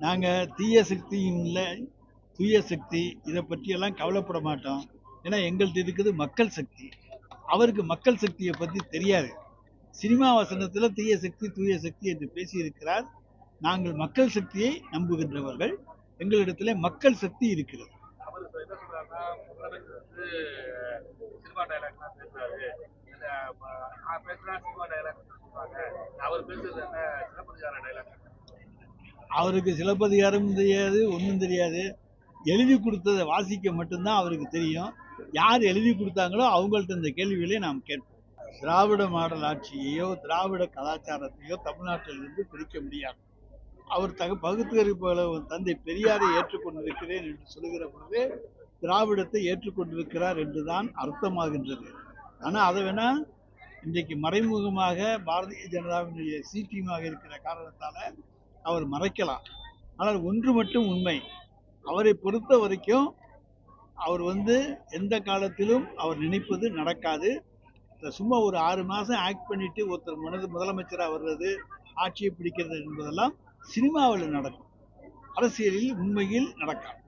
நாங்கள் தீய சக்தியும் இல்லை, தூய சக்தி இதை பற்றியெல்லாம் கவலைப்பட மாட்டோம். ஏன்னா எங்கள்கிட்ட இருக்குது மக்கள் சக்தி. அவருக்கு மக்கள் சக்தியை பற்றி தெரியாது. சினிமா வசனத்தில் தீய சக்தி தூய சக்தி என்று பேசியிருக்கிறார். நாங்கள் மக்கள் சக்தியை நம்புகின்றவர்கள். எங்களிடத்தில் மக்கள் சக்தி இருக்கிறது. அவருக்கு சிலப்பதிகாரமும் தெரியாது, ஒன்றும் தெரியாது. எழுதி கொடுத்ததை வாசிக்க மட்டும்தான் அவருக்கு தெரியும். யார் எழுதி கொடுத்தாங்களோ அவங்கள்ட்ட இந்த கேள்விகளை நாம் கேட்போம். திராவிட மாடல் ஆட்சியையோ திராவிட கலாச்சாரத்தையோ தமிழ்நாட்டிலிருந்து பிரிக்க முடியாது. அவர் பகுத்தறிவு தந்தை பெரியாரை ஏற்றுக்கொண்டிருக்கிறேன் என்று சொல்லுகிற பொழுது திராவிடத்தை ஏற்றுக்கொண்டிருக்கிறார் என்றுதான் அர்த்தமாகின்றது. ஆனால் அதை வேணா இன்றைக்கு மறைமுகமாக பாரதிய ஜனதாவினுடைய சிபிஎம்மாக இருக்கிற காரணத்தால அவர் மறைக்கலாம். ஆனால் ஒன்று மட்டும் உண்மை, அவரை பொறுத்த வரைக்கும் அவர் எந்த காலத்திலும் அவர் நினைப்பது நடக்காது. சும்மா ஒரு 6 மாதம் ஆக்ட் பண்ணிட்டு ஒருத்தர் முதலமைச்சராக வர்றது, ஆட்சியை பிடிக்கிறது என்பதெல்லாம் சினிமாவில் நடக்கும், அரசியலில் உண்மையில் நடக்காது.